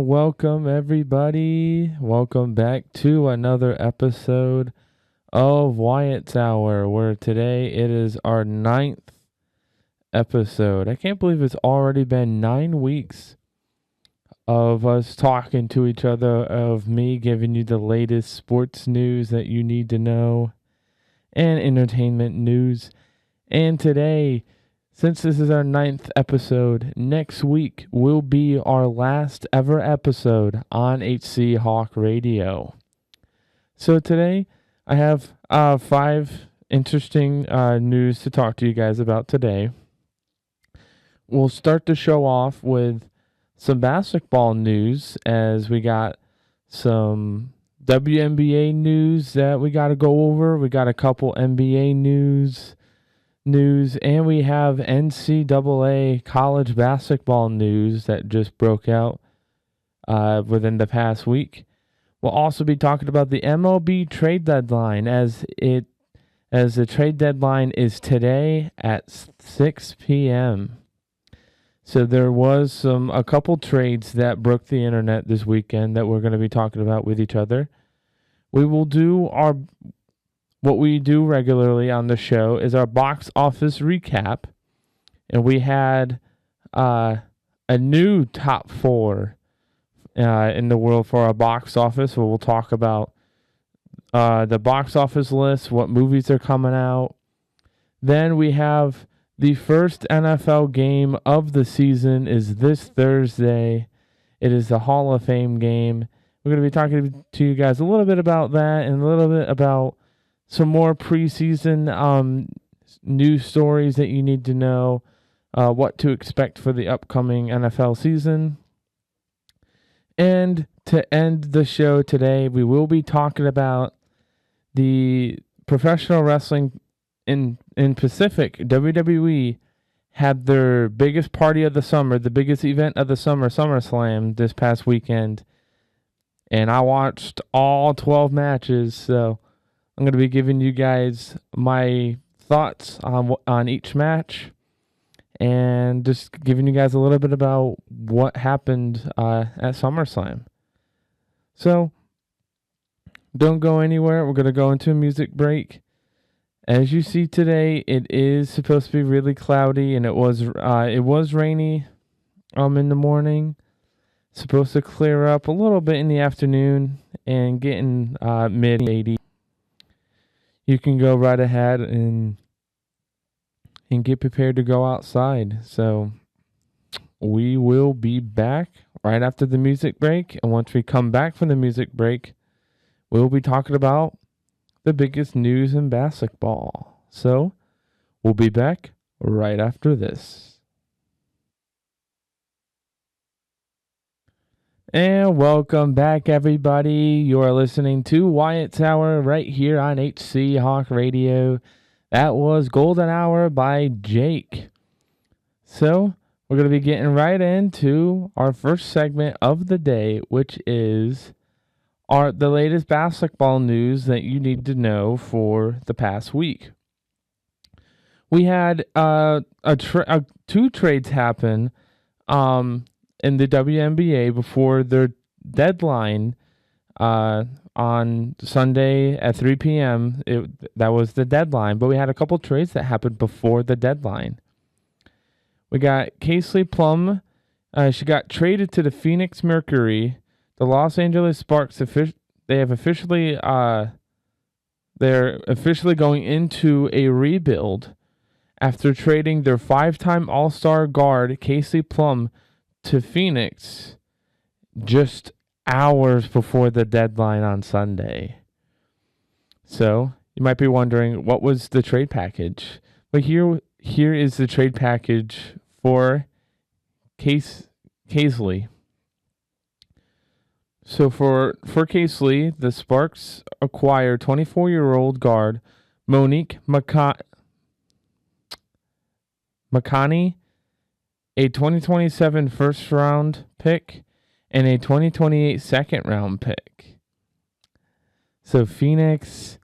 welcome everybody. Welcome back to another episode of Wyatt's Hour, where today it is our 9th episode. I can't believe it's already been 9 weeks of us talking to each other, of me giving you the latest sports news that you need to know and entertainment news. And today, since this is our 9th episode, next week will be our last ever episode on HC Hawk Radio. So today, I have 5 interesting news to talk to you guys about today. We'll start the show off with some basketball news, as we got some WNBA news that we got to go over. We got a couple NBA news, and we have NCAA college basketball news that just broke out within the past week. We'll also be talking about the MLB trade deadline, as the trade deadline is today at 6 p.m. So there was a couple trades that broke the internet this weekend that we're going to be talking about with each other. We will do what we do regularly on the show is our box office recap, and we had a new top 4 in the world for our box office. So we'll talk about the box office list, what movies are coming out. Then we have the first NFL game of the season is this Thursday. It is the Hall of Fame game. We're going to be talking to you guys a little bit about that and a little bit about some more preseason news stories that you need to know, what to expect for the upcoming NFL season. And to end the show today, we will be talking about the professional wrestling in Pacific. WWE had their biggest party of the summer, the biggest event of the summer, SummerSlam, this past weekend. And I watched all 12 matches, so I'm going to be giving you guys my thoughts on each match and just giving you guys a little bit about what happened at SummerSlam. So don't go anywhere. We're going to go into a music break. As you see today, it is supposed to be really cloudy, and it was rainy in the morning. Supposed to clear up a little bit in the afternoon and get in mid 80s. You can go right ahead and get prepared to go outside. So we will be back right after the music break. And once we come back from the music break, we'll be talking about the biggest news in basketball. So we'll be back right after this. And welcome back, everybody. You are listening to Wyatt's Hour right here on HC Hawk Radio. That was Golden Hour by Jake. So we're going to be getting right into our first segment of the day, which is the latest basketball news that you need to know for the past week. We had 2 trades happen in the WNBA before their deadline on Sunday at 3 p.m. That was the deadline, but we had a couple trades that happened before the deadline. We got Casely Plum. She got traded to the Phoenix Mercury. The Los Angeles Sparks they're officially going into a rebuild after trading their 5-time All-Star guard Casely Plum to Phoenix just hours before the deadline on Sunday. So you might be wondering, what was the trade package? But here is the trade package for Casely. So for Casely, the Sparks acquired 24-year-old guard Monique McConney, a 2027 first-round pick, and a 2028 second-round pick. So Phoenix,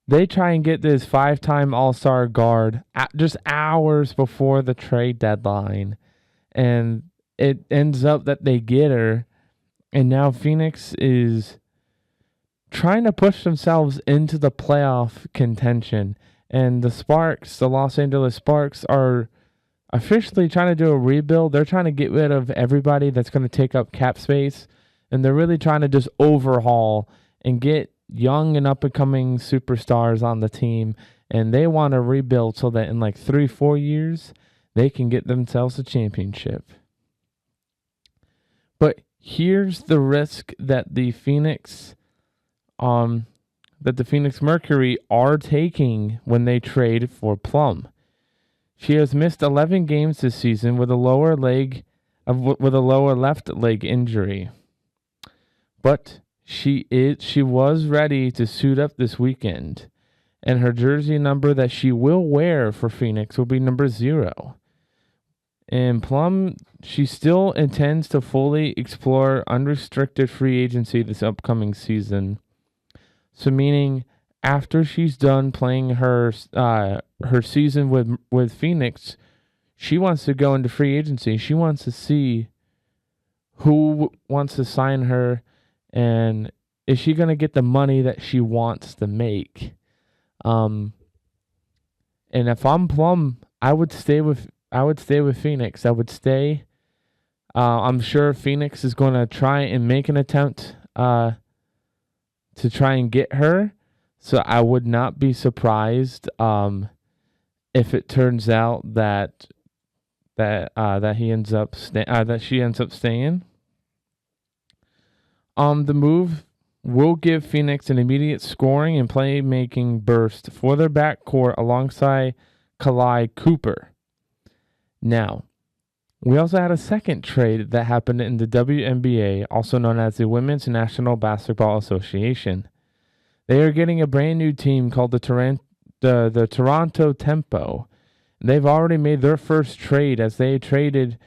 they try and get this 5-time All-Star guard just hours before the trade deadline, and it ends up that they get her And now Phoenix is trying to push themselves into the playoff contention. And the Sparks, the Los Angeles Sparks, are officially trying to do a rebuild. They're trying to get rid of everybody that's going to take up cap space. And they're really trying to just overhaul and get young and up-and-coming superstars on the team. And they want to rebuild so that in like 3-4 years, they can get themselves a championship. But here's the risk that the Phoenix Mercury are taking when they trade for Plum. She has missed 11 games this season with a lower left leg injury. But she was ready to suit up this weekend, and her jersey number that she will wear for Phoenix will be number 0. And Plum, she still intends to fully explore unrestricted free agency this upcoming season. So meaning after she's done playing her season with Phoenix, she wants to go into free agency. She wants to see who wants to sign her, and is she going to get the money that she wants to make? And if I'm Plum, I would stay with Phoenix. I would stay. I'm sure Phoenix is going to try and make an attempt to try and get her. So I would not be surprised if it turns out that she ends up staying. The move will give Phoenix an immediate scoring and playmaking burst for their backcourt alongside Kali Cooper. Now, we also had a second trade that happened in the WNBA, also known as the Women's National Basketball Association. They are getting a brand new team called the Toronto Tempo. They've already made their first trade as they traded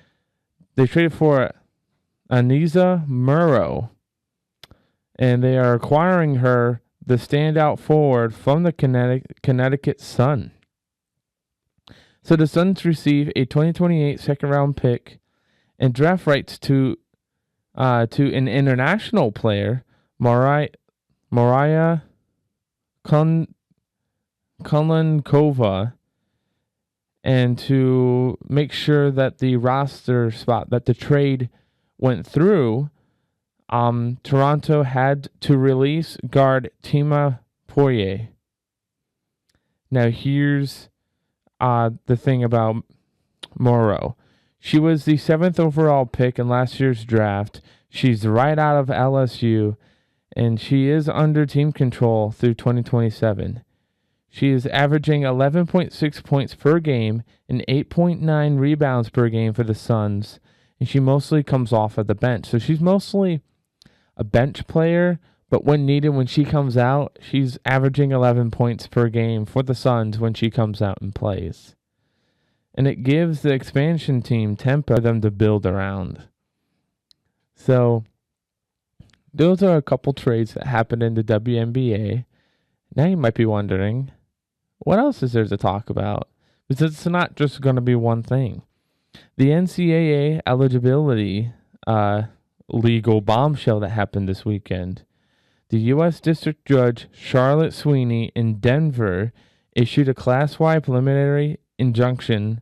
for Aniza Murrow. And they are acquiring her, the standout forward from the Connecticut Sun. So the Suns receive a 2028 second-round pick and draft rights to an international player, Mariah Kulinkova, and to make sure that the roster spot that the trade went through, Toronto had to release guard Tima Poirier. Now here's the thing about Morrow. She was the 7th overall pick in last year's draft. She's right out of LSU, and she is under team control through 2027. She is averaging 11.6 points per game and 8.9 rebounds per game for the Suns, and she mostly comes off of the bench. So she's mostly a bench player, but when needed, when she comes out, she's averaging 11 points per game for the Suns when she comes out and plays. And it gives the expansion team tempo for them to build around. So those are a couple trades that happened in the WNBA. Now you might be wondering, what else is there to talk about? Because it's not just going to be one thing. The NCAA eligibility legal bombshell that happened this weekend. The U.S. District Judge Charlotte Sweeney in Denver issued a class-wide preliminary injunction.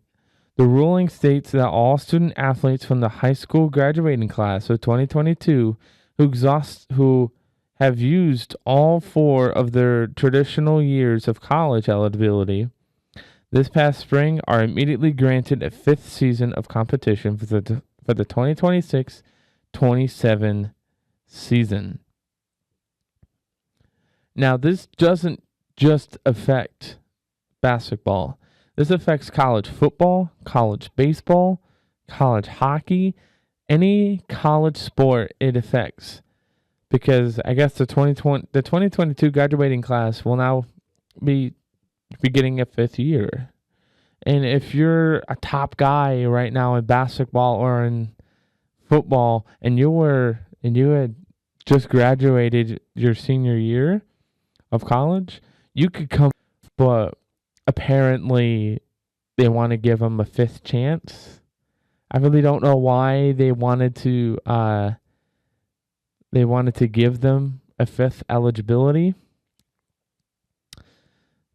The ruling states that all student athletes from the high school graduating class of 2022 who have used all 4 of their traditional years of college eligibility this past spring are immediately granted a 5th season of competition for the 2026-27 season. Now, this doesn't just affect basketball. This affects college football, college baseball, college hockey, any college sport it affects. Because I guess the 2022 graduating class will now be getting a 5th year. And if you're a top guy right now in basketball or in football and you had just graduated your senior year of college, you could come, but apparently they want to give them a 5th chance. I really don't know why they wanted to they wanted to give them a fifth eligibility.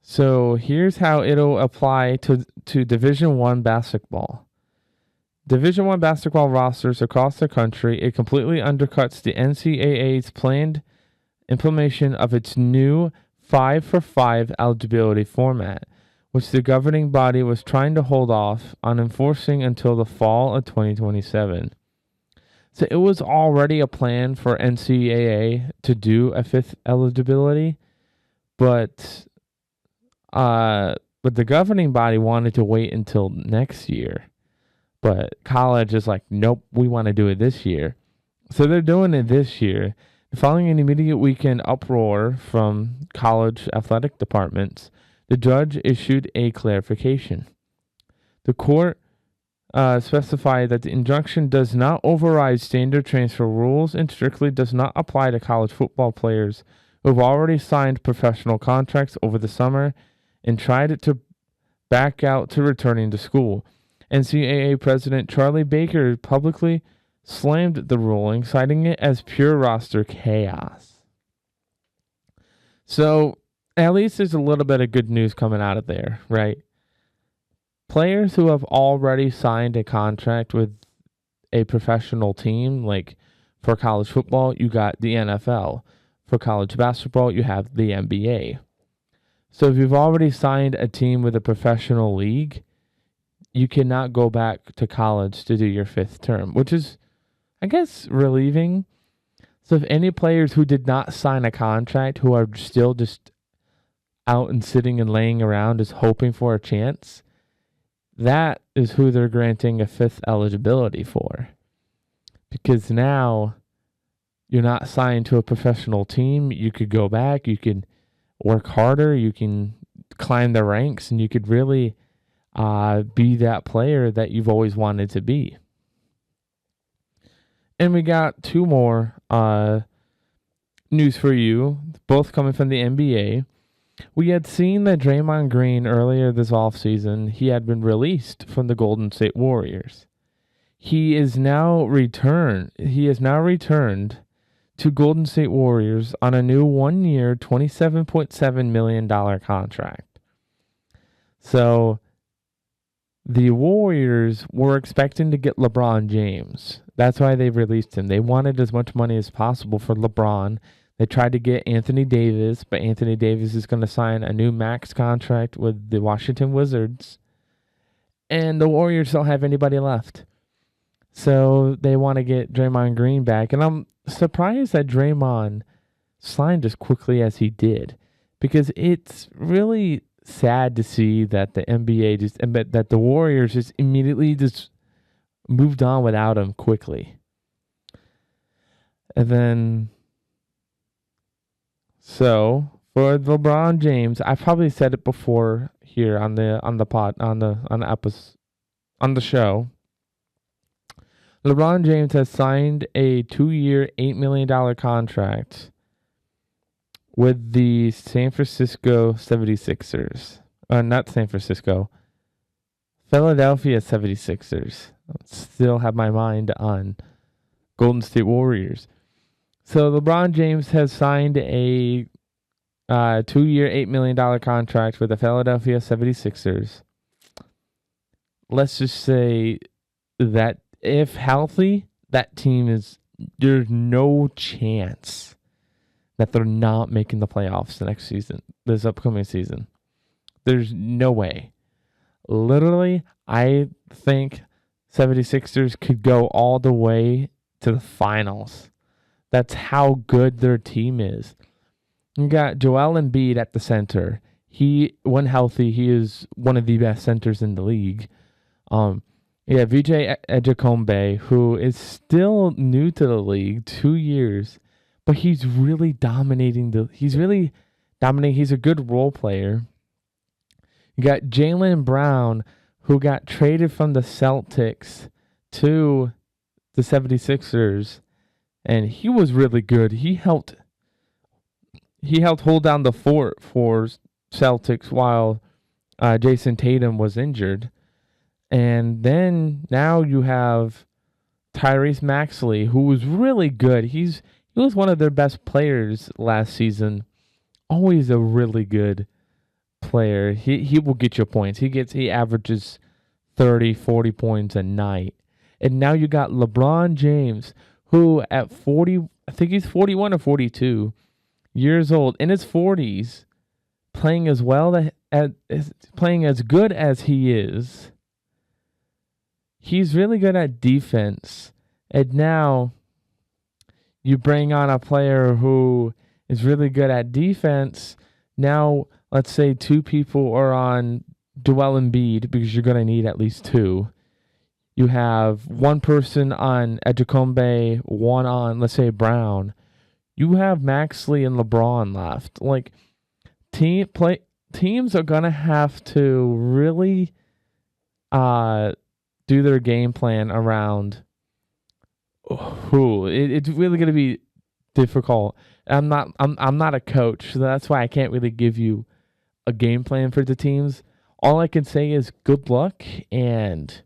So here's how it'll apply to Division I basketball. Division I basketball rosters across the country, it completely undercuts the NCAA's planned implementation of its new 5-for-5 eligibility format, which the governing body was trying to hold off on enforcing until the fall of 2027. So it was already a plan for NCAA to do a fifth eligibility, but the governing body wanted to wait until next year. But college is like, nope, we want to do it this year. So they're doing it this year. Following an immediate weekend uproar from college athletic departments, the judge issued a clarification. The court specified that the injunction does not override standard transfer rules and strictly does not apply to college football players who have already signed professional contracts over the summer and tried to back out to returning to school. NCAA President Charlie Baker publicly slammed the ruling, citing it as pure roster chaos. So, at least there's a little bit of good news coming out of there, right? Players who have already signed a contract with a professional team, like for college football, you got the NFL. For college basketball, you have the NBA. So if you've already signed a team with a professional league, you cannot go back to college to do your fifth term, which is, I guess, relieving. So if any players who did not sign a contract, who are still just out and sitting and laying around just hoping for a chance, that is who they're granting a fifth eligibility for. Because now you're not signed to a professional team. You could go back, you can work harder, you can climb the ranks, and you could really be that player that you've always wanted to be. And we got two more news for you, both coming from the NBA. We had seen that Draymond Green earlier this offseason, he had been released from the Golden State Warriors. He has now returned to Golden State Warriors on a new 1-year, $27.7 million contract. So the Warriors were expecting to get LeBron James. That's why they released him. They wanted as much money as possible for LeBron. They tried to get Anthony Davis, but Anthony Davis is going to sign a new max contract with the Washington Wizards. And the Warriors don't have anybody left. So they want to get Draymond Green back. And I'm surprised that Draymond signed as quickly as he did. Because it's really sad to see that the NBA that the Warriors just immediately just moved on without him quickly. And then, so for LeBron James, I've probably said it before here on the show. LeBron James has signed a 2-year, $8 million contract with the San Francisco 76ers. Not San Francisco. Philadelphia 76ers. I still have my mind on Golden State Warriors. So LeBron James has signed a 2-year, $8 million contract with the Philadelphia 76ers. Let's just say that if healthy, that team there's no chance that they're not making the playoffs this upcoming season. There's no way. Literally, I think 76ers could go all the way to the finals. That's how good their team is. You got Joel Embiid at the center. When healthy, he is one of the best centers in the league. VJ Ejikombe, who is still new to the league, 2 years, but he's really dominating. He's a good role player. You got Jaylen Brown, who got traded from the Celtics to the 76ers, and he was really good. He helped hold down the fort for Celtics while Jason Tatum was injured. And then now you have Tyrese Maxey, who was really good. He He was one of their best players last season. Always a really good player. He will get you points. He averages 30, 40 points a night. And now you got LeBron James, who at 40, I think he's 41 or 42 years old, in his 40s, playing as well playing as good as he is. He's really good at defense. And now you bring on a player who is really good at defense. Now, let's say two people are on Joel Embiid, because you're going to need at least two. You have one person on Edgecombe, one on, let's say, Brown. You have Maxley and LeBron left. Like, teams are going to have to really do their game plan around who. It's really going to be difficult. I'm not a coach, so that's why I can't really give you a game plan for the teams. All I can say is good luck, and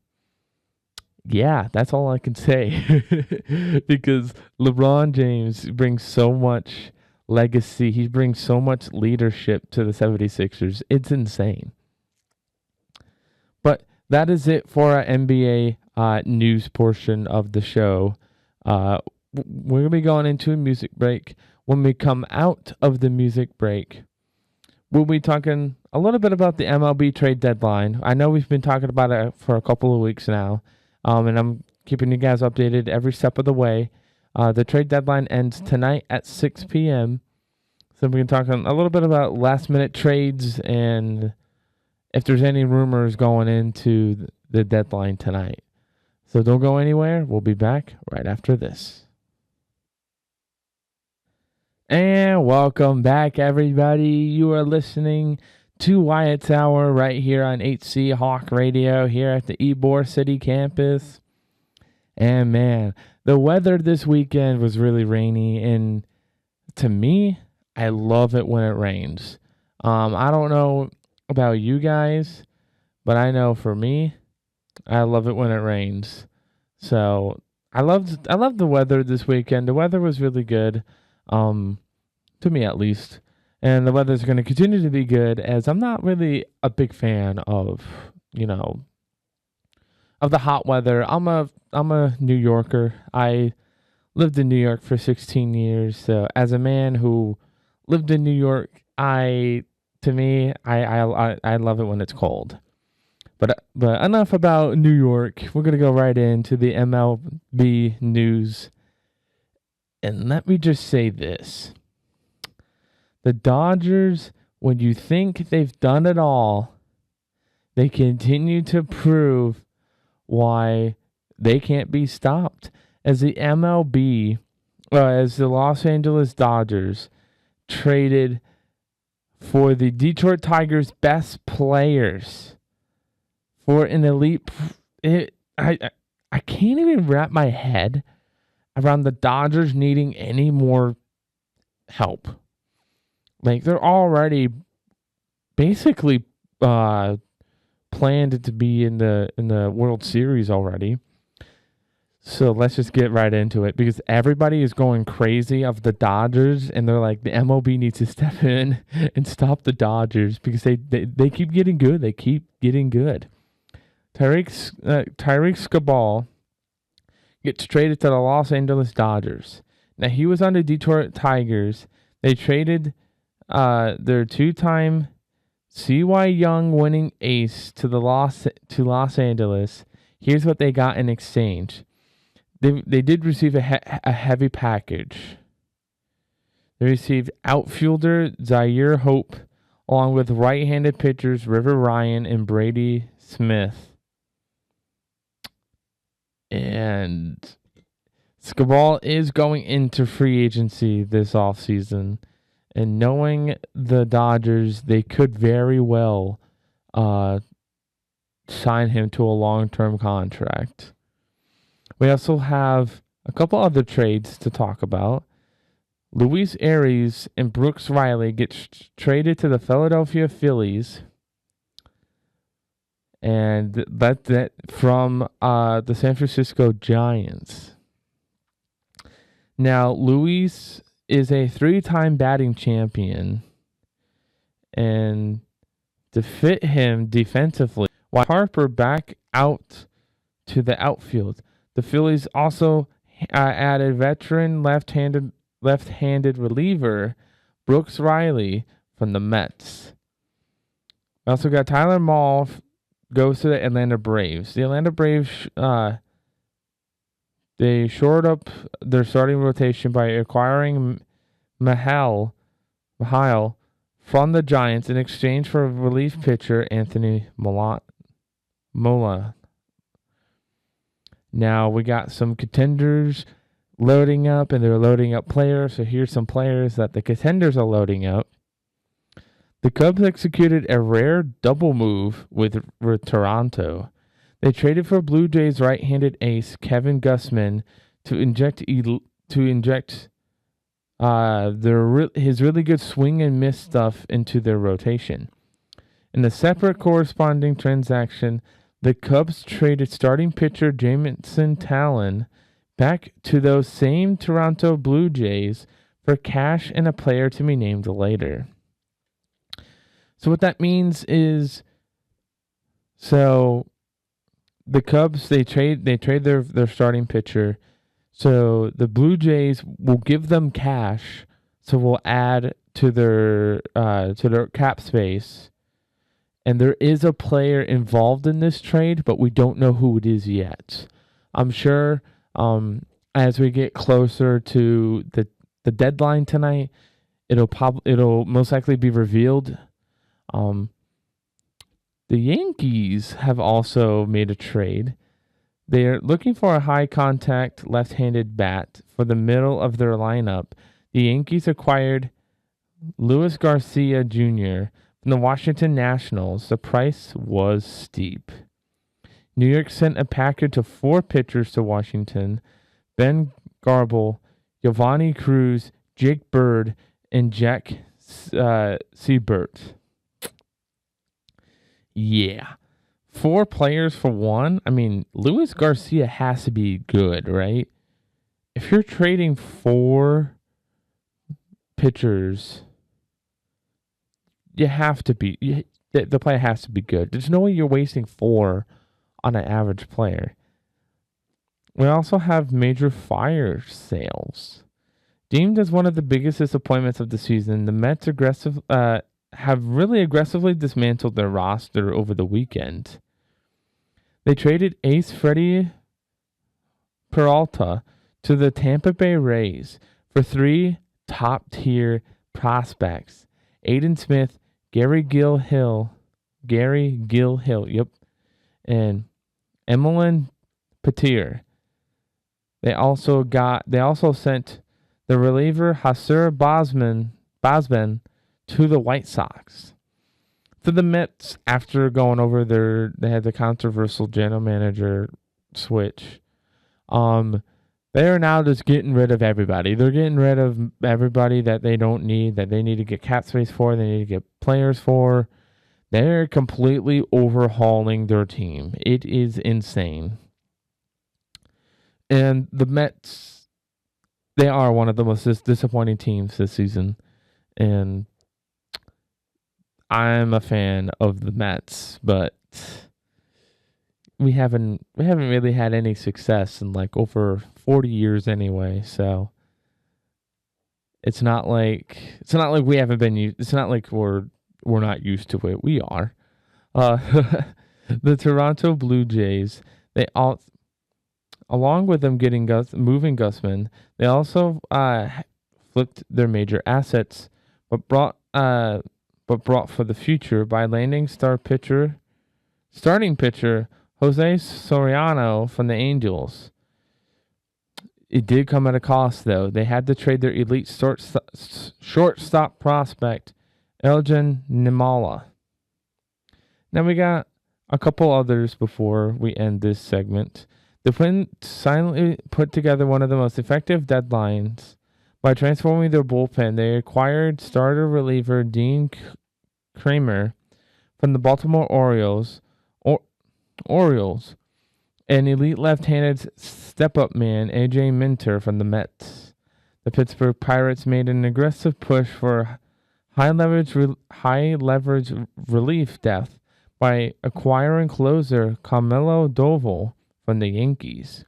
yeah, that's all I can say. Because LeBron James brings so much legacy. He brings so much leadership to the 76ers. It's insane. But that is it for our NBA news portion of the show. We're going to be going into a music break. When we come out of the music break, we'll be talking a little bit about the MLB trade deadline. I know we've been talking about it for a couple of weeks now, and I'm keeping you guys updated every step of the way. The trade deadline ends tonight at 6 p.m., so we can talk a little bit about last-minute trades and if there's any rumors going into the deadline tonight. So don't go anywhere. We'll be back right after this. And welcome back, everybody. You are listening to Wyatt's Hour right here on HC Hawk Radio here at the Ybor City campus. And man, the weather this weekend was really rainy, and to me, I love it when it rains. I don't know about you guys, but I know for me, I love it when it rains. So I loved the weather this weekend. The weather was really good, to me at least. And the weather's going to continue to be good, as I'm not really a big fan of, of the hot weather. I'm a New Yorker. I lived in New York for 16 years. So as a man who lived in New York, I love it when it's cold. But enough about New York. We're going to go right into the MLB news. And let me just say this. The Dodgers, when you think they've done it all, they continue to prove why they can't be stopped. As the MLB, as the Los Angeles Dodgers traded for the Detroit Tigers' best players for an elite. I can't even wrap my head around the Dodgers needing any more help. Like, they're already basically planned to be in the World Series already. So let's just get right into it, because everybody is going crazy of the Dodgers, and they're like, the MLB needs to step in and stop the Dodgers, because they keep getting good. They keep getting good. Tyreek Skubal gets traded to the Los Angeles Dodgers. Now, he was on the Detroit Tigers. They traded their two-time C.Y. Young winning ace to Los Angeles. Here's what they got in exchange. They did receive a heavy package. They received outfielder Zaire Hope, along with right-handed pitchers River Ryan and Brady Smith. And Skubal is going into free agency this offseason. And knowing the Dodgers, they could very well sign him to a long-term contract. We also have a couple other trades to talk about. Luis Arias and Brooks Riley get traded to the Philadelphia Phillies. And that from the San Francisco Giants. Now, Luis is a 3-time batting champion, and to fit him defensively, Wyatt Harper back out to the outfield. The Phillies also added veteran left-handed reliever Brooks Riley from the Mets. We also got Tyler Mahle goes to the Atlanta Braves. The Atlanta Braves they shored up their starting rotation by acquiring Mahal from the Giants in exchange for relief pitcher Anthony Mola. Now we got some contenders loading up, and they're loading up players. So here's some players that the contenders are loading up. The Cubs executed a rare double move with Toronto. They traded for Blue Jays right-handed ace Kevin Gausman to inject his really good swing and miss stuff into their rotation. In a separate corresponding transaction, the Cubs traded starting pitcher Jamison Talon back to those same Toronto Blue Jays for cash and a player to be named later. So what that means is, the Cubs they trade their starting pitcher. So the Blue Jays will give them cash, so we'll add to their cap space. And there is a player involved in this trade, but we don't know who it is yet. I'm sure as we get closer to the deadline tonight, it'll most likely be revealed. The Yankees have also made a trade. They are looking for a high-contact left-handed bat for the middle of their lineup. The Yankees acquired Luis Garcia Jr. from the Washington Nationals. The price was steep. New York sent a package of 4 pitchers to Washington: Ben Garble, Giovanni Cruz, Jake Bird, and Jack Seibert. Yeah. 4 players for one? I mean, Luis Garcia has to be good, right? If you're trading 4 pitchers, you have to be... the player has to be good. There's no way you're wasting 4 on an average player. We also have major fire sales. Deemed as one of the biggest disappointments of the season, the Mets have really aggressively dismantled their roster over the weekend. They traded ace Freddie Peralta to the Tampa Bay Rays for 3 top-tier prospects: Aiden Smith, Gary Gilhill, and Emilien Petir. They also sent the reliever Hasser Bosman to the White Sox. For the Mets, after going over they had the controversial general manager switch. They are now just getting rid of everybody. They're getting rid of everybody that they don't need, that they need to get cap space for, they need to get players for. They're completely overhauling their team. It is insane. And the Mets, they are one of the most disappointing teams this season. And I'm a fan of the Mets, but we haven't really had any success in like over 40 years anyway. So it's not like we haven't been used. It's not like we're not used to it. We are. The Toronto Blue Jays, along with them moving Gausman, they also flipped their major assets, but brought for the future by landing starting pitcher Jose Soriano from the Angels. It did come at a cost, though. They had to trade their elite shortstop prospect, Elgin Nimala. Now we got a couple others before we end this segment. The Twins silently put together one of the most effective deadlines by transforming their bullpen. They acquired starter reliever Dean Kramer from the Baltimore Orioles, and elite left-handed step-up man AJ Minter from the Mets. The Pittsburgh Pirates made an aggressive push for high leverage relief depth by acquiring closer Camilo Doval from the Yankees.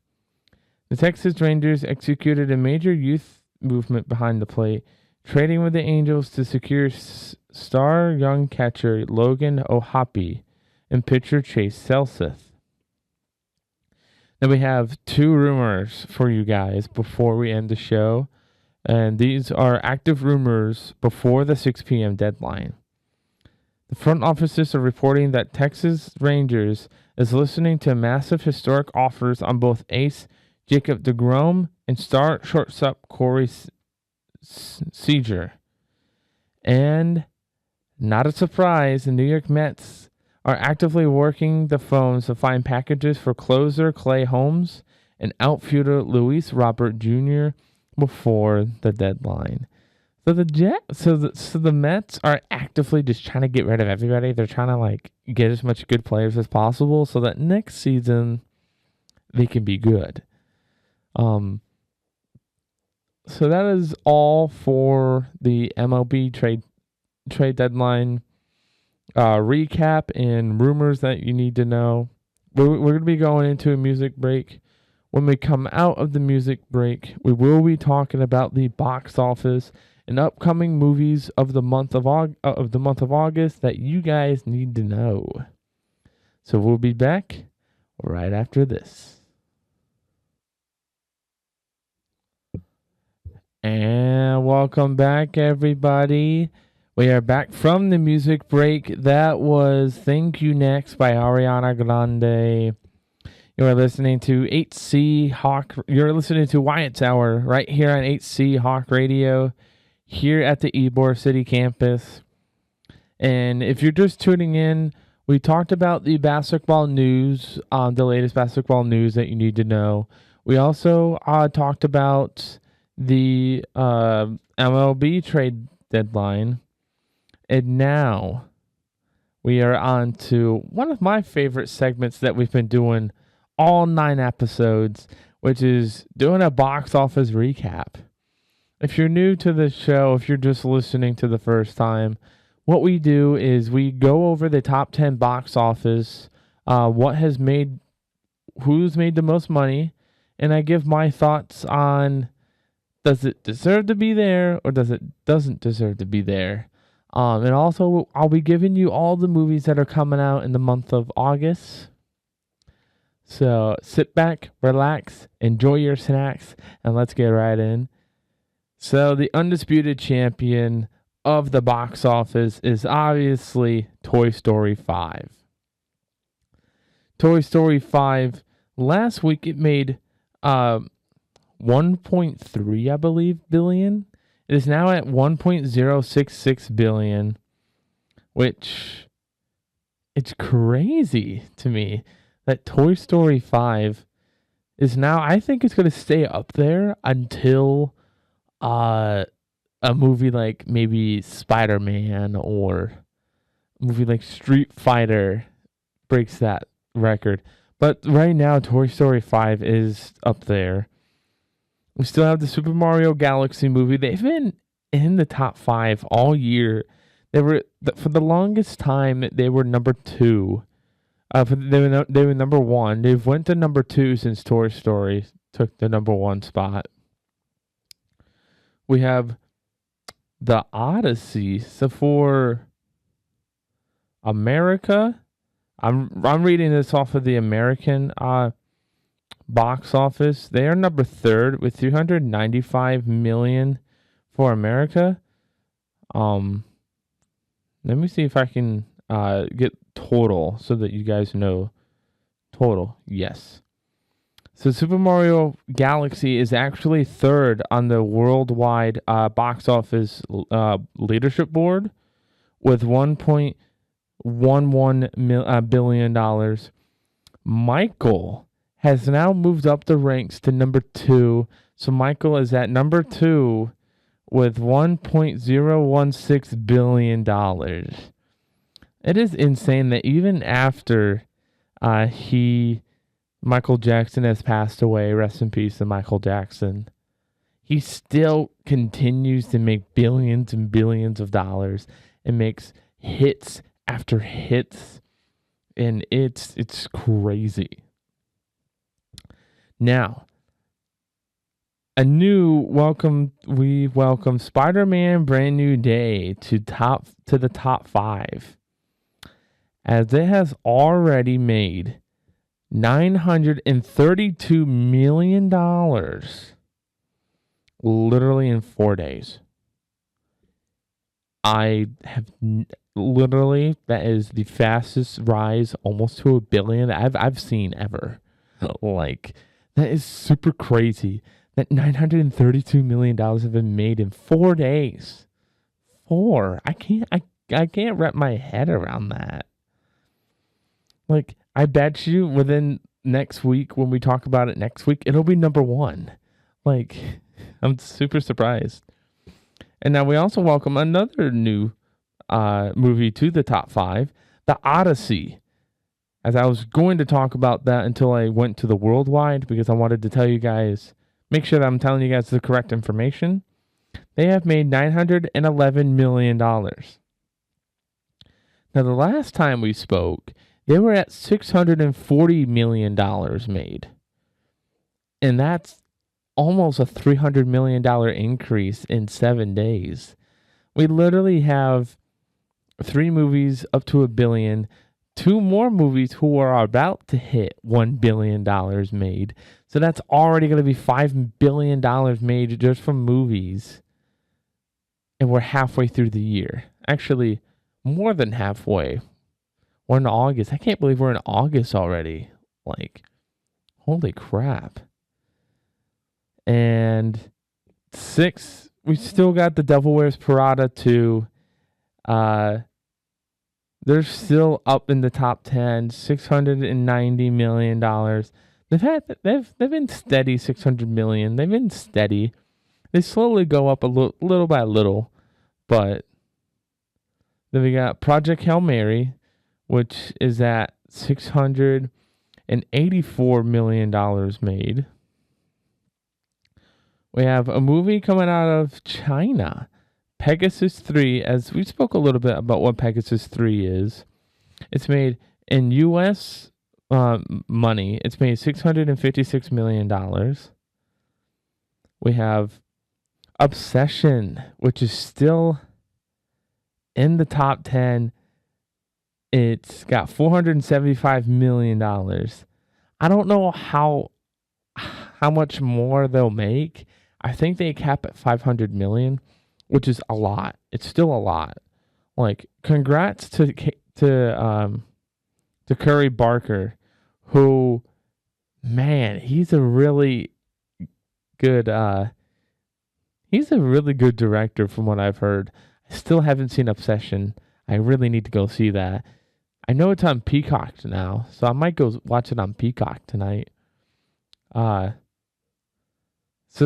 The Texas Rangers executed a major youth movement behind the plate, trading with the Angels to secure star young catcher Logan O'Hoppe and pitcher Chase Selseth. Then we have 2 rumors for you guys before we end the show, and these are active rumors before the 6 p.m. deadline. The front offices are reporting that Texas Rangers is listening to massive historic offers on both ace Jacob deGrom and star shortstop Corey Seager. And not a surprise, the New York Mets are actively working the phones to find packages for closer Clay Holmes and outfielder Luis Robert Jr. before the deadline. So the Mets are actively just trying to get rid of everybody. They're trying to get as much good players as possible so that next season they can be good. So that is all for the MLB trade deadline recap and rumors that you need to know. We're going to be going into a music break. When we come out of the music break, we will be talking about the box office and upcoming movies of the month of August that you guys need to know. So we'll be back right after this. And welcome back, everybody. We are back from the music break. That was Thank You Next by Ariana Grande. You are listening to 8C Hawk. You're listening to Wyatt's Hour right here on 8C Hawk Radio here at the Ybor City campus. And if you're just tuning in, we talked about the basketball news, the latest basketball news that you need to know. We also talked about the MLB trade deadline. And now we are on to one of my favorite segments that we've been doing all 9 episodes, which is doing a box office recap. If you're new to the show, if you're just listening to the first time, what we do is we go over the top 10 box office, who's made the most money, and I give my thoughts on does it deserve to be there or doesn't deserve to be there. And also, I'll be giving you all the movies that are coming out in the month of August. So sit back, relax, enjoy your snacks, and let's get right in. So the undisputed champion of the box office is obviously Toy Story 5. Toy Story 5, last week it made 1.3, I believe, billion. It is now at 1.066 billion, which it's crazy to me that Toy Story 5 is now, I think it's going to stay up there until a movie like maybe Spider-Man or a movie like Street Fighter breaks that record. But right now, Toy Story 5 is up there. We still have the Super Mario Galaxy movie. They've been in the top 5 all year. They were, for the longest time, they were number 2. They were number 1. They've went to number 2 since Toy Story took the number 1 spot. We have the Odyssey. So for America, I'm reading this off of the American box office. They are number 3rd with 395 million for America. Let me see if I can get total so that you guys know total. Yes. So Super Mario Galaxy is actually 3rd on the worldwide box office leadership board with $1.11 billion. Michael has now moved up the ranks to number 2. So Michael is at number 2 with $1.016 billion. It is insane that even after Michael Jackson has passed away, rest in peace to Michael Jackson, he still continues to make billions and billions of dollars and makes hits after hits, and it's crazy. Now, we welcome Spider-Man Brand New Day to the top 5, as it has already made $932 million literally in 4 days. I have literally, that is the fastest rise almost to $1 billion I've seen ever. Like, that is super crazy. That $932 million have been made in 4 days. 4. I can't wrap my head around that. Like, I bet you within next week, when we talk about it next week, it'll be number 1. Like, I'm super surprised. And now we also welcome another new movie to the top 5, The Odyssey. As I was going to talk about that until I went to the worldwide, because I wanted to tell you guys, make sure that I'm telling you guys the correct information. They have made $911 million. Now, the last time we spoke, they were at $640 million made. And that's almost a $300 million increase in 7 days. We literally have 3 movies up to $1 billion, 2 more movies who are about to hit $1 billion made. So that's already going to be $5 billion made just from movies. And we're halfway through the year. Actually, more than halfway. We're in August. I can't believe we're in August already. Like, holy crap. And 6, we still got The Devil Wears Prada 2. They're still up in the top 10, $690 million. They've been steady, $600 million. They've been steady. They slowly go up a little by little, but then we got Project Hail Mary, which is at $684 million made. We have a movie coming out of China, Pegasus 3, as we spoke a little bit about what Pegasus 3 is. It's made in U.S. Money. It's made $656 million. We have Obsession, which is still in the top 10. It's got $475 million. I don't know how much more they'll make. I think they cap at $500 million, which is a lot. It's still a lot. Like, congrats to Curry Barker, who, man, he's a really good director from what I've heard. I still haven't seen Obsession. I really need to go see that. I know it's on Peacock now, so I might go watch it on Peacock tonight. So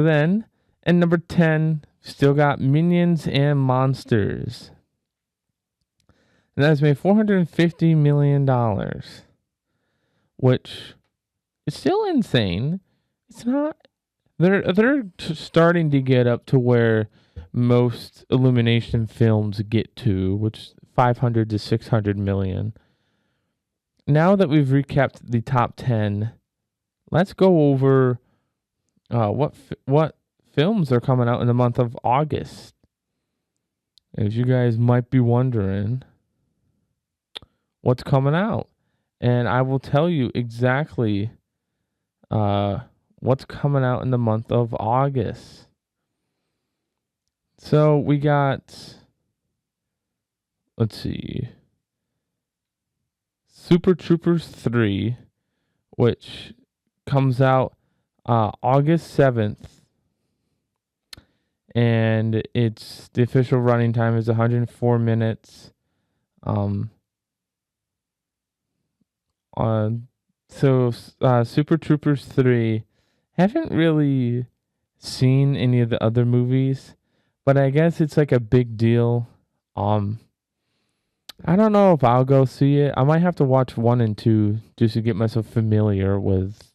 then, at number 10, still got Minions and Monsters. And that has made $450 million, which is still insane. It's not. They're starting to get up to where most Illumination films get to, which is 500 to 600 million. Now that we've recapped the top 10, let's go over what films are coming out in the month of August. As you guys might be wondering, what's coming out, and I will tell you exactly what's coming out in the month of August. So we got, let's see, Super Troopers 3, which comes out August 7th. And the official running time is 104 minutes. Super Troopers 3, haven't really seen any of the other movies, but I guess it's like a big deal. I don't know if I'll go see it. I might have to watch 1 and 2 just to get myself familiar with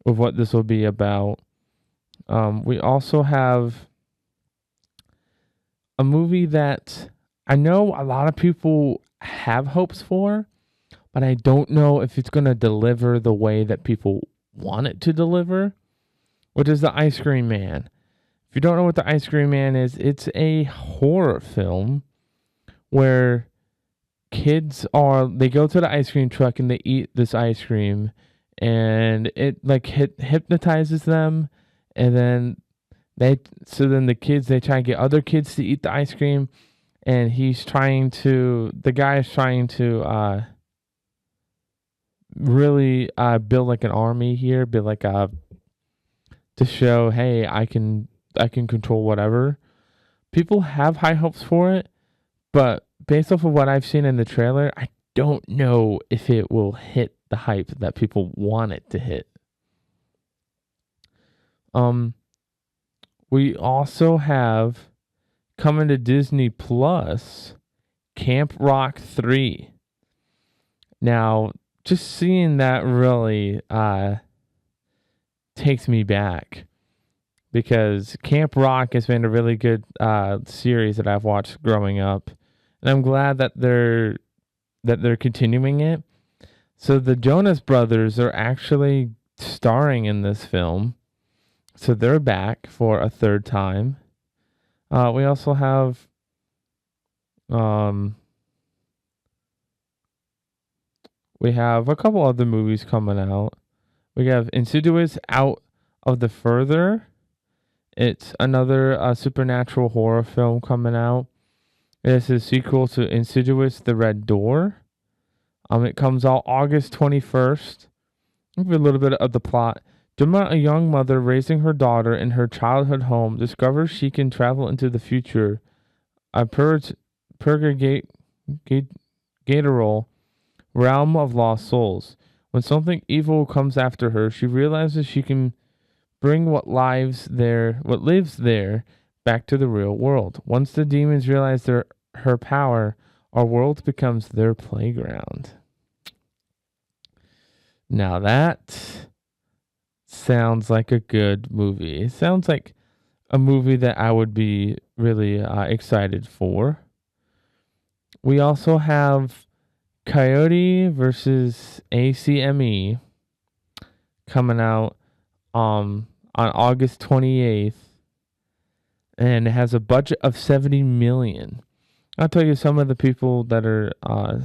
what this will be about. We also have a movie that I know a lot of people have hopes for, but I don't know if it's going to deliver the way that people want it to deliver, which is The Ice Cream Man. If you don't know what The Ice Cream Man is, it's a horror film where they go to the ice cream truck and they eat this ice cream, and it like hypnotizes them, and then the kids, they try to get other kids to eat the ice cream, and the guy is trying to really build like an army here, build like to show, hey, I can control whatever. People have high hopes for it, but based off of what I've seen in the trailer, I don't know if it will hit the hype that people want it to hit. We also have coming to Disney Plus, Camp Rock 3. Now, just seeing that really takes me back, because Camp Rock has been a really good series that I've watched growing up, and I'm glad that they're continuing it. So the Jonas Brothers are actually starring in this film, so they're back for a third time. We also have a couple other movies coming out. We have Insidious Out of the Further. It's another supernatural horror film coming out. It's a sequel to Insidious: The Red Door. It comes out August 21st. I'll give you a little bit of the plot. Gemma, a young mother raising her daughter in her childhood home, discovers she can travel into the future, a purgatoral realm of lost souls. When something evil comes after her, she realizes she can bring what lives there back to the real world. Once the demons realize her power, our world becomes their playground. Now that sounds like a good movie. It sounds like a movie that I would be really excited for. We also have Coyote versus ACME coming out on August 28th, and it has a budget of $70 million. I'll tell you some of the people that are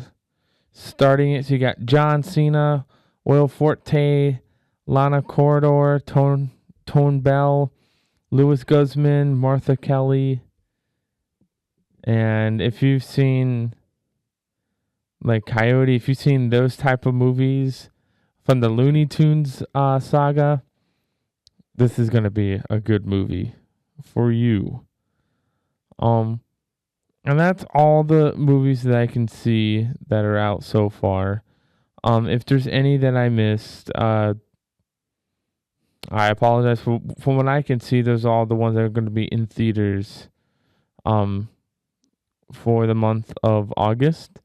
starting it. So you got John Cena, Will Forte, Lana Corridor, Tone Bell, Louis Guzman, Martha Kelly. And if you've seen like Coyote, if you've seen those type of movies from the Looney Tunes saga, this is going to be a good movie for you. And that's all the movies that I can see that are out so far. If there's any that I missed, I apologize. From what I can see, those are all the ones that are going to be in theaters for the month of August.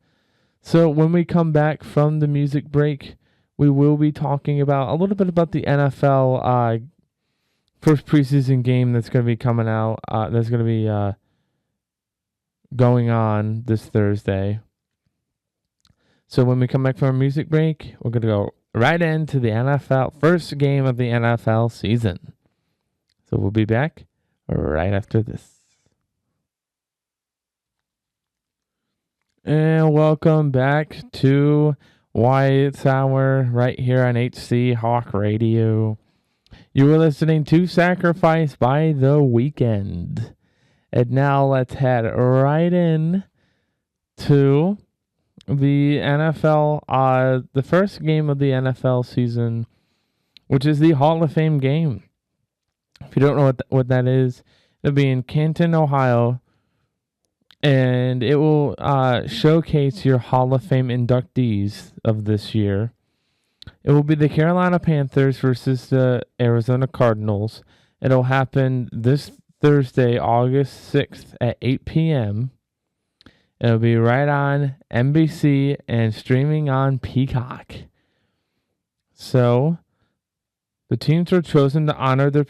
So when we come back from the music break, we will be talking about a little bit about the NFL first preseason game that's going to be coming out. That's going to be going on this Thursday. So when we come back from our music break, we're going to go right into the NFL, first game of the NFL season. So we'll be back right after this. And welcome back to Wyatt's Hour right here on HC Hawk Radio. You were listening to Sacrifice by The Weeknd. And now let's head right in to the NFL, the first game of the NFL season, which is the Hall of Fame game. If you don't know what that is, it'll be in Canton, Ohio, and it will showcase your Hall of Fame inductees of this year. It will be the Carolina Panthers versus the Arizona Cardinals. It'll happen this Thursday, August 6th at 8 p.m. It'll be right on NBC and streaming on Peacock. So, The teams were chosen to honor their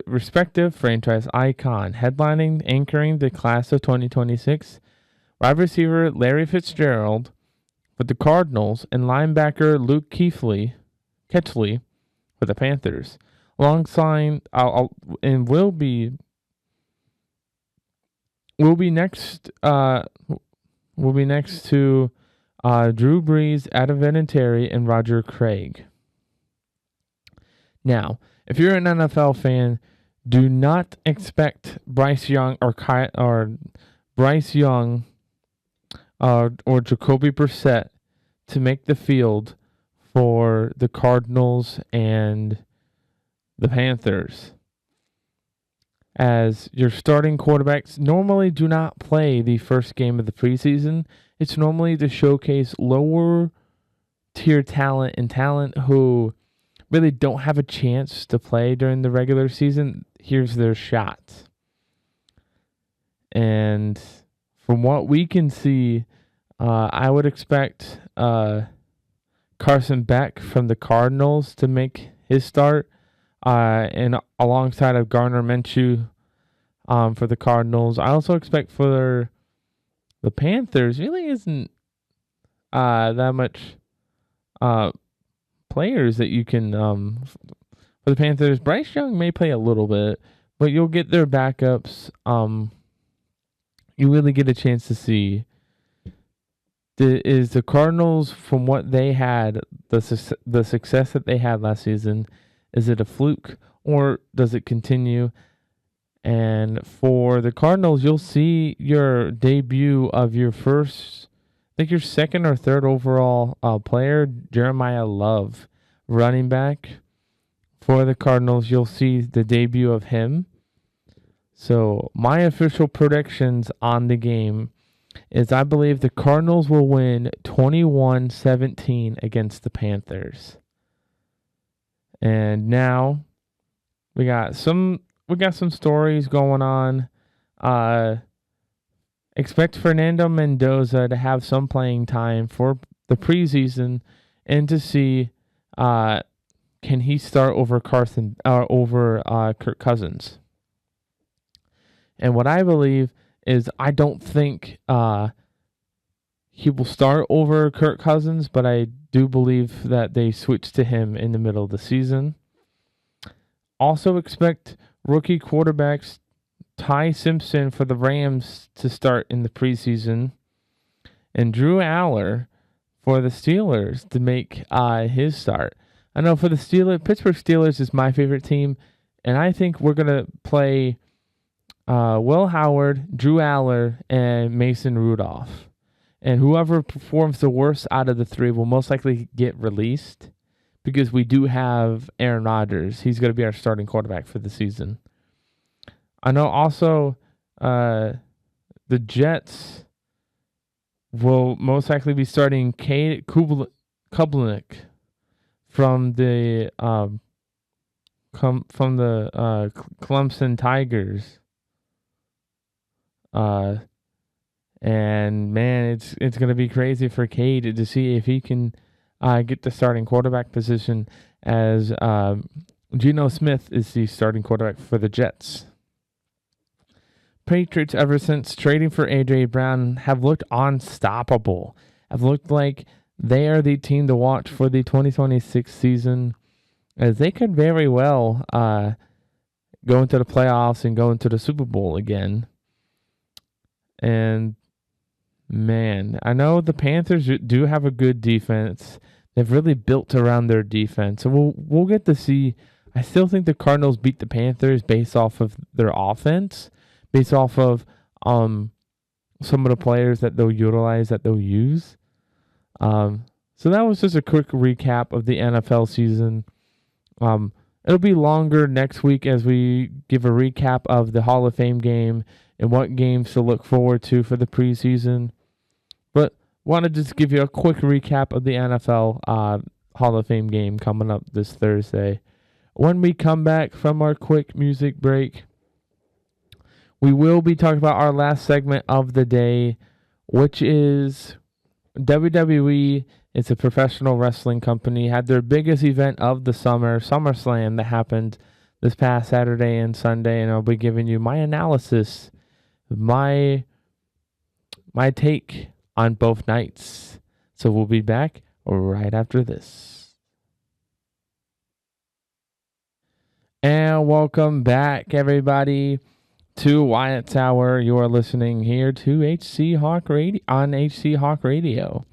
respective franchise icon, headlining, anchoring the class of 2026, wide receiver Larry Fitzgerald for the Cardinals and linebacker Luke Ketchley for the Panthers, alongside and will be next to Drew Brees, Adam Vinatieri, and Roger Craig. Now, if you're an NFL fan, do not expect Bryce Young or Jacoby Brissett to make the field for the Cardinals and the Panthers, as your starting quarterbacks normally do not play the first game of the preseason. It's normally to showcase lower tier talent and talent who really don't have a chance to play during the regular season. Here's their shot. And from what we can see, I would expect Carson Beck from the Cardinals to make his start, and alongside of Gardner Minshew for the Cardinals. I also expect for the Panthers, really isn't that much players that you can for the Panthers. Bryce Young may play a little bit, but you'll get their backups. You really get a chance to see the Cardinals, from what they had, the success that they had last season. Is it a fluke or does it continue? And for the Cardinals, you'll see your debut of your your second or third overall player, Jeremiah Love, running back for the Cardinals. You'll see the debut of him. So my official predictions on the game is I believe the Cardinals will win 21-17 against the Panthers. And now we got some stories going on. Expect Fernando Mendoza to have some playing time for the preseason and to see can he start over Kirk Cousins. And what I believe is I don't think he will start over Kirk Cousins, but I do believe that they switch to him in the middle of the season. Also expect rookie quarterbacks Ty Simpson for the Rams to start in the preseason, and Drew Aller for the Steelers to make his start. I know for the Pittsburgh Steelers is my favorite team, and I think we're going to play Will Howard, Drew Aller, and Mason Rudolph. And whoever performs the worst out of the three will most likely get released, because we do have Aaron Rodgers. He's going to be our starting quarterback for the season. I know also the Jets will most likely be starting Cade Kublik from the Clemson Tigers. And man, it's going to be crazy for Cade to see if he can get the starting quarterback position, as Geno Smith is the starting quarterback for the Jets. Patriots, ever since trading for A.J. Brown, have looked unstoppable. Have looked like they are the team to watch for the 2026 season, as they could very well go into the playoffs and go into the Super Bowl again. And man, I know the Panthers do have a good defense. They've really built around their defense. So we'll get to see. I still think the Cardinals beat the Panthers based off of their offense, based off of some of the players that they'll utilize, that they'll use. So that was just a quick recap of the NFL season. It'll be longer next week as we give a recap of the Hall of Fame game and what games to look forward to for the preseason. But want to just give you a quick recap of the NFL Hall of Fame game coming up this Thursday. When we come back from our quick music break, we will be talking about our last segment of the day, which is WWE It's a professional wrestling company. Had their biggest event of the summer, SummerSlam, that happened this past Saturday and Sunday, and I'll be giving you my analysis, my take on both nights. So we'll be back right after this. And welcome back, everybody, to Wyatt's Hour. You are listening here to HC Hawk Radio on HC Hawk Radio.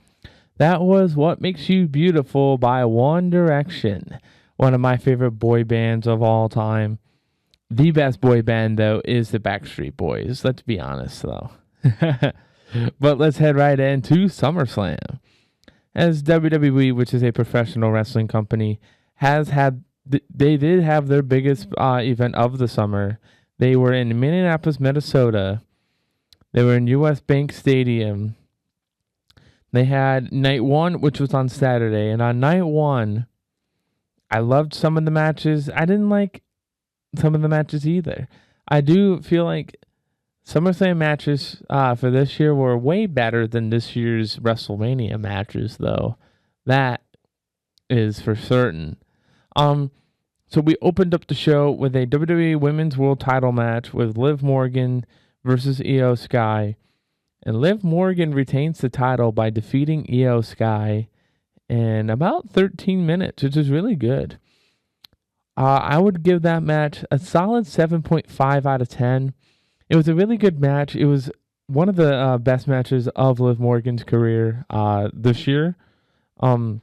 That was What Makes You Beautiful by One Direction, one of my favorite boy bands of all time. The best boy band, though, is the Backstreet Boys. Let's be honest, though. But let's head right into SummerSlam. As WWE, which is a professional wrestling company, they did have their biggest event of the summer. They were in Minneapolis, Minnesota. They were in US Bank Stadium. They had night one, which was on Saturday. And on night one, I loved some of the matches. I didn't like some of the matches either. I do feel like SummerSlam matches for this year were way better than this year's WrestleMania matches, though. That is for certain. So we opened up the show with a WWE Women's World Title match with Liv Morgan versus Io Sky. And Liv Morgan retains the title by defeating Io Sky in about 13 minutes, which is really good. I would give that match a solid 7.5 out of 10. It was a really good match. It was one of the best matches of Liv Morgan's career this year. I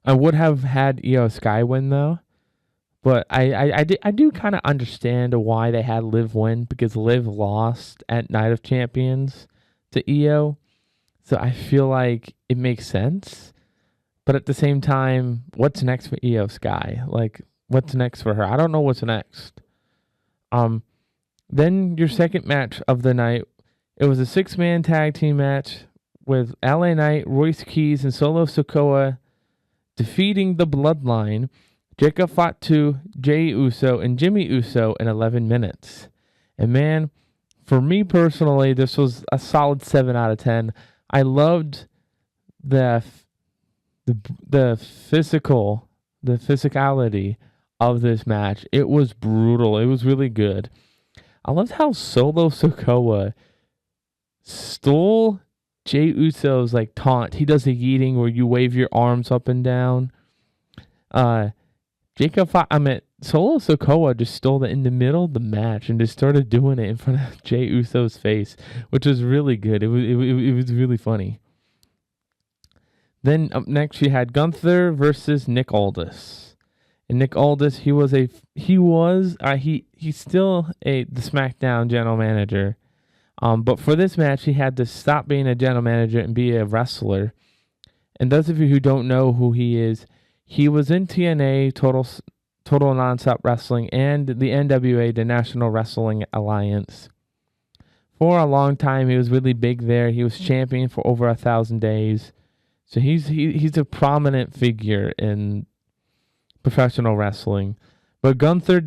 would have had Io Sky win, though. But I do kind of understand why they had Liv win, because Liv lost at Night of Champions to Io. So I feel like it makes sense. But at the same time, what's next for Io Sky? Like, what's next for her? I don't know what's next. Then your second match of the night, it was a 6-man tag team match with LA Knight, Royce Keys, and Solo Sikoa defeating the Bloodline, Jacob Fatu, Jey Uso, and Jimmy Uso in 11 minutes. And man, for me personally, this was a solid 7 out of 10. I loved the physicality of this match. It was brutal. It was really good. I loved how Solo Sikoa stole Jey Uso's taunt. He does a yeeting where you wave your arms up and down. Solo Sikoa just stole it in the middle of the match and just started doing it in front of Jey Uso's face, which was really good. It was really funny. Then up next you had Gunther versus Nick Aldis. And Nick Aldis, he's still the SmackDown general manager. But for this match, he had to stop being a general manager and be a wrestler. And those of you who don't know who he is, he was in TNA, Total Nonstop Wrestling, and the NWA, the National Wrestling Alliance. For a long time, he was really big there. He was champion for over 1,000 days. So he's a prominent figure in professional wrestling. But Gunther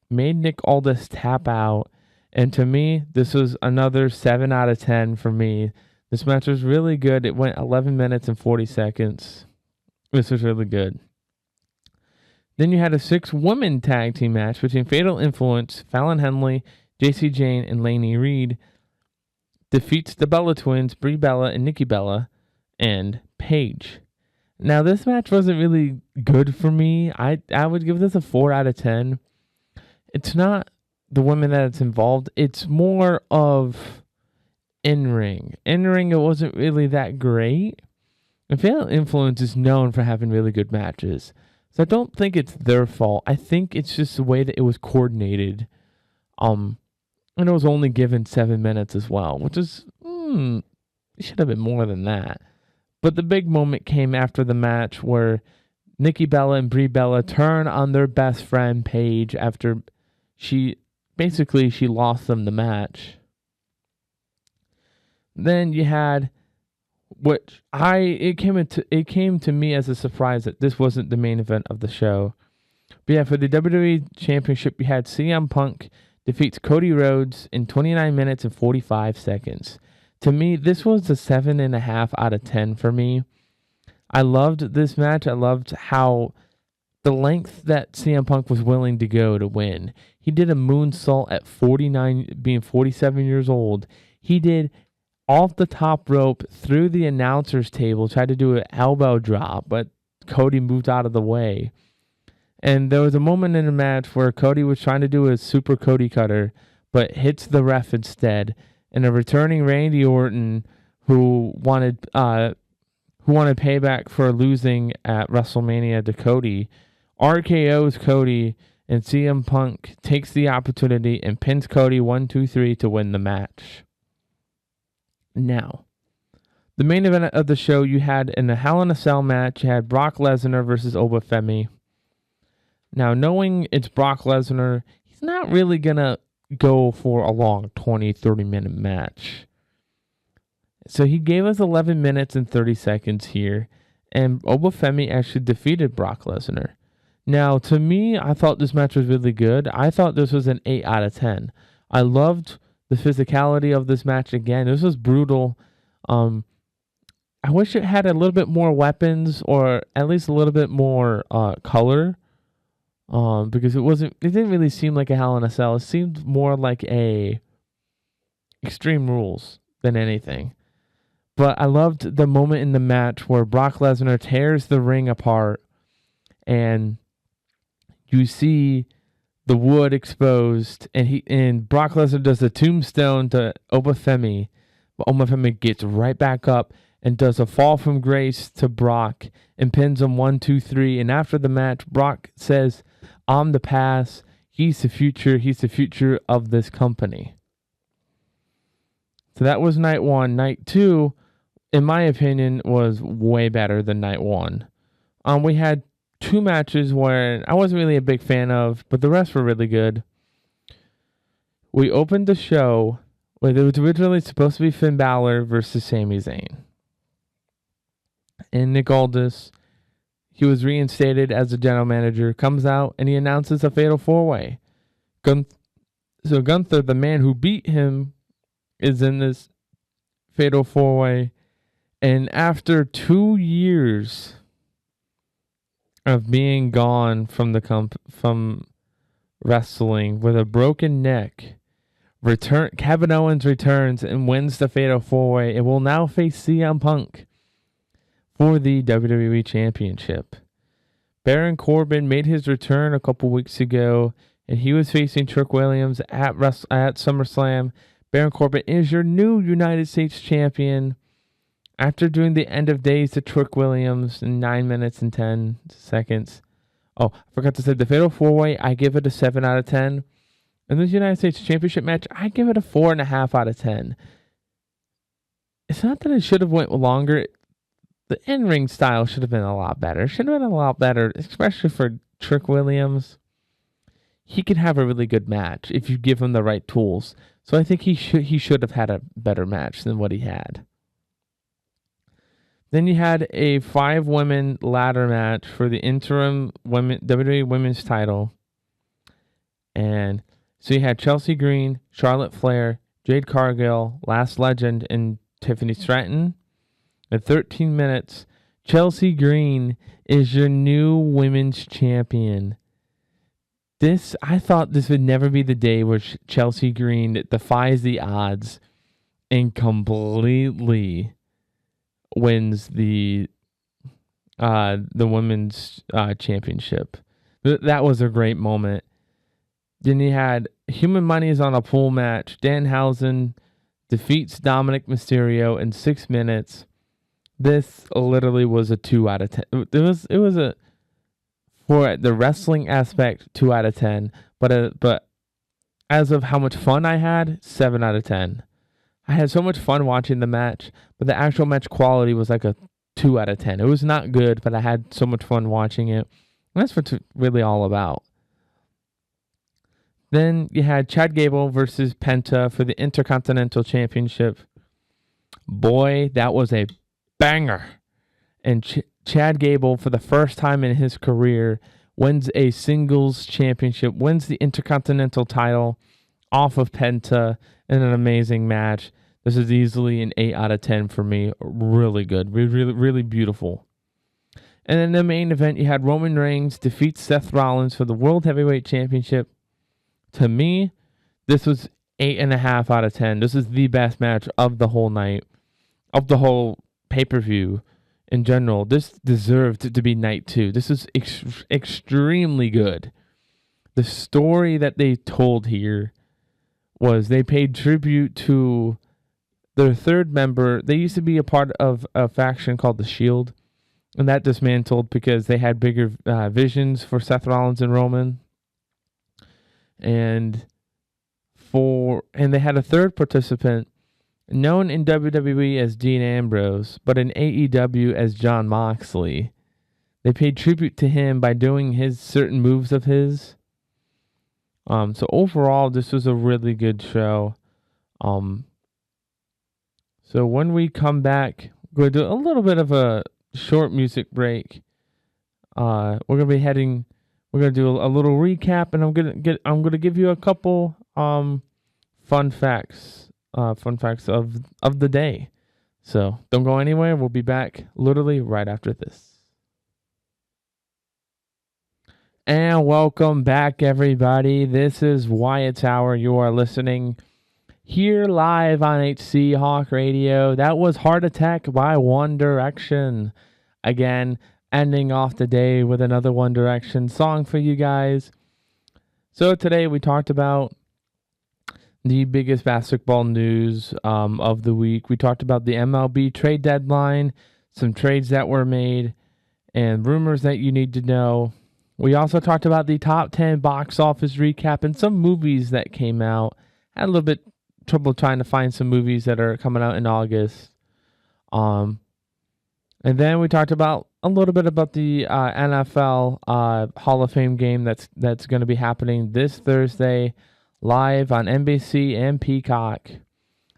made Nick Aldis tap out. And to me, this was another 7 out of 10 for me. This match was really good. It went 11 minutes and 40 seconds. This was really good. Then you had a 6-woman tag team match between Fatal Influence, Fallon Henley, JC Jane, and Lainey Reed. Defeats the Bella Twins, Brie Bella and Nikki Bella, and Paige. Now, this match wasn't really good for me. I would give this a 4 out of 10. It's not the women that's involved. It's more of in-ring. In-ring, it wasn't really that great. And Fatal Influence is known for having really good matches. So I don't think it's their fault. I think it's just the way that it was coordinated. And it was only given 7 minutes as well, which is, it should have been more than that. But the big moment came after the match where Nikki Bella and Brie Bella turn on their best friend Paige after she lost them the match. Then you had, it came to me as a surprise that this wasn't the main event of the show. But yeah, for the WWE Championship, you had CM Punk defeats Cody Rhodes in 29 minutes and 45 seconds. To me, this was a 7.5 out of 10 for me. I loved this match. I loved how the length that CM Punk was willing to go to win. He did a moonsault at 49, being 47 years old. He did off the top rope through the announcer's table, tried to do an elbow drop, but Cody moved out of the way. And there was a moment in the match where Cody was trying to do a super Cody cutter, but hits the ref instead. And a returning Randy Orton, who wanted payback for losing at WrestleMania to Cody, RKO's Cody, and CM Punk takes the opportunity and pins Cody 1, 2, 3 to win the match. Now, the main event of the show, you had in the Hell in a Cell match, you had Brock Lesnar versus Obafemi. Now, knowing it's Brock Lesnar, he's not really going to go for a long 20, 30-minute match. So he gave us 11 minutes and 30 seconds here, and Obafemi actually defeated Brock Lesnar. Now, to me, I thought this match was really good. I thought this was an 8 out of 10. I loved the physicality of this match again. This was brutal. I wish it had a little bit more weapons, or at least a little bit more color. Because it didn't really seem like a Hell in a Cell. It seemed more like a Extreme Rules than anything. But I loved the moment in the match where Brock Lesnar tears the ring apart, and you see the wood exposed, and Brock Lesnar does a tombstone to Obafemi, but Obafemi gets right back up and does a fall from grace to Brock and pins him 1, 2, 3. And after the match, Brock says, "I'm the past. He's the future. He's the future of this company." So that was night 1. Night 2, in my opinion, was way better than night 1. We had 2 matches where I wasn't really a big fan of, but the rest were really good. We opened the show with, it was originally supposed to be Finn Balor versus Sami Zayn. And Nick Aldis, he was reinstated as the general manager, comes out and he announces a fatal 4-way. So Gunther, the man who beat him, is in this fatal 4-way. And after 2 years of being gone from from wrestling with a broken neck, Kevin Owens returns and wins the fatal 4-way and will now face CM Punk for the WWE Championship. Baron Corbin made his return a couple weeks ago, and he was facing Trick Williams at SummerSlam. Baron Corbin is your new United States Champion. After doing the end of days to Trick Williams in 9 minutes and 10 seconds. Oh, I forgot to say the fatal 4-way, I give it a 7 out of 10. And this United States Championship match, I give it a 4.5 out of 10. It's not that it should have went longer. The in-ring style should have been a lot better. Should have been a lot better, especially for Trick Williams. He can have a really good match if you give him the right tools. So I think he should have had a better match than what he had. Then you had a 5-women ladder match for the interim WWE Women's title. And so you had Chelsea Green, Charlotte Flair, Jade Cargill, Lash Legend, and Tiffany Stratton. At 13 minutes, Chelsea Green is your new women's champion. I thought this would never be the day where Chelsea Green defies the odds and completely wins the women's championship. That was a great moment. Then you had Human Money's on a pool match. Danhausen defeats Dominic Mysterio in 6 minutes. This literally was a 2 out of 10. It was a, for the wrestling aspect, 2 out of 10. But as of how much fun I had, 7 out of 10. I had so much fun watching the match, but the actual match quality was like a 2 out of 10. It was not good, but I had so much fun watching it. And that's what it's really all about. Then you had Chad Gable versus Penta for the Intercontinental Championship. Boy, that was a banger. And Chad Gable, for the first time in his career, wins a singles championship, wins the Intercontinental title off of Penta in an amazing match. This is easily an 8 out of 10 for me. Really good. Really, really beautiful. And in the main event, you had Roman Reigns defeat Seth Rollins for the World Heavyweight Championship. To me, this was 8.5 out of 10. This is the best match of the whole night, of the whole pay-per-view in general. This deserved to be night 2. This is extremely good. The story that they told here was they paid tribute to their third member. They used to be a part of a faction called the Shield, and that dismantled because they had bigger visions for Seth Rollins and Roman. And they had a third participant known in WWE as Dean Ambrose, but in AEW as Jon Moxley. They paid tribute to him by doing his certain moves of his. So overall, this was a really good show. So when we come back, we're going to do a little bit of a short music break. We're going to do a little recap, and I'm going to give you a couple fun facts of the day. So don't go anywhere. We'll be back literally right after this. And welcome back, everybody. This is Wyatt's Hour. You are listening here live on HC Hawk Radio. That was Heart Attack by One Direction. Again, ending off the day with another One Direction song for you guys. So today we talked about the biggest basketball news of the week. We talked about the MLB trade deadline, some trades that were made, and rumors that you need to know. We also talked about the top 10 box office recap and some movies that came out. Had a little bit trouble trying to find some movies that are coming out in August. And then we talked about a little bit about the NFL Hall of Fame game that's going to be happening this Thursday live on NBC and Peacock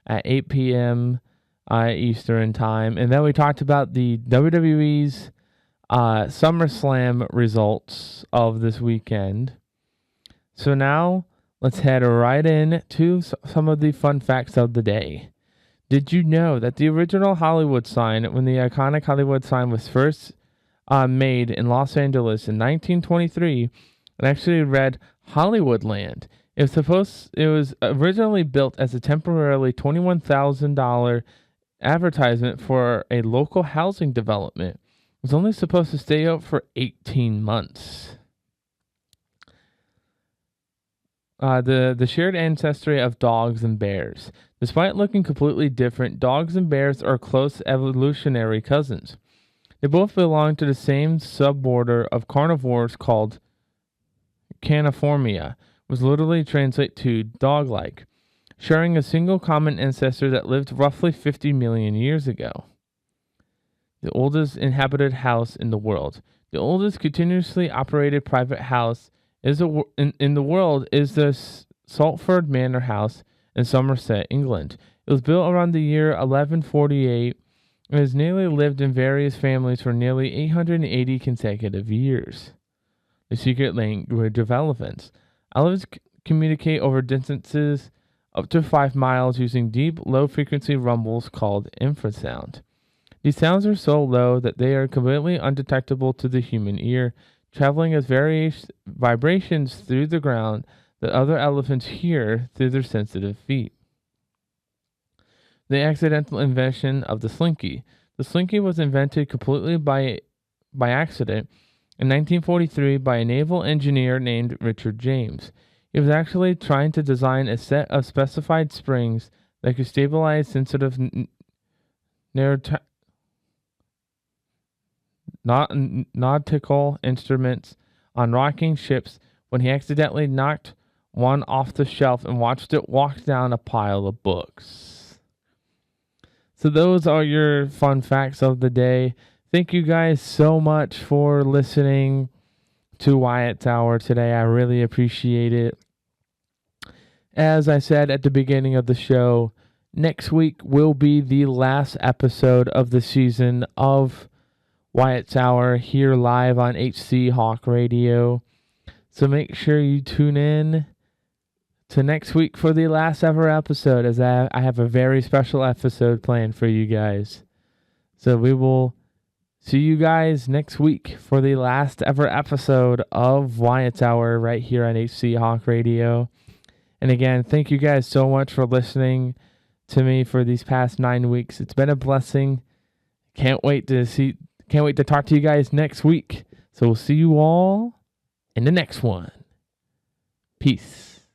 at 8 p.m. Eastern time. And then we talked about the WWE's SummerSlam results of this weekend. So now let's head right in to some of the fun facts of the day. Did you know that the original Hollywood sign, when the iconic Hollywood sign was first made in Los Angeles in 1923, it actually read Hollywoodland? It was originally built as a temporarily $21,000 advertisement for a local housing development. It was only supposed to stay up for 18 months. The shared ancestry of dogs and bears. Despite looking completely different, dogs and bears are close evolutionary cousins. They both belong to the same suborder of carnivores called Caniformia, which literally translates to dog-like, sharing a single common ancestor that lived roughly 50 million years ago. The oldest inhabited house in the world. The oldest continuously operated private house in the world is the Salford Manor House in Somerset, England. It was built around the year 1148 and has nearly lived in various families for nearly 880 consecutive years. The secret language of elephants. Elephants communicate over distances up to 5 miles using deep, low-frequency rumbles called infrasound. These sounds are so low that they are completely undetectable to the human ear, traveling as various vibrations through the ground that other elephants hear through their sensitive feet. The accidental invention of the slinky. The slinky was invented completely by accident in 1943 by a naval engineer named Richard James. He was actually trying to design a set of specified springs that could stabilize sensitive nautical instruments on rocking ships when he accidentally knocked one off the shelf and watched it walk down a pile of books. So those are your fun facts of the day. Thank you guys so much for listening to Wyatt's Hour today. I really appreciate it. As I said at the beginning of the show, next week will be the last episode of the season of Wyatt's Hour here live on HC Hawk Radio. So make sure you tune in to next week for the last ever episode, as I have a very special episode planned for you guys. So we will see you guys next week for the last ever episode of Wyatt's Hour right here on HC Hawk Radio. And again, thank you guys so much for listening to me for these past 9 weeks. It's been a blessing. Can't wait to talk to you guys next week. So we'll see you all in the next one. Peace.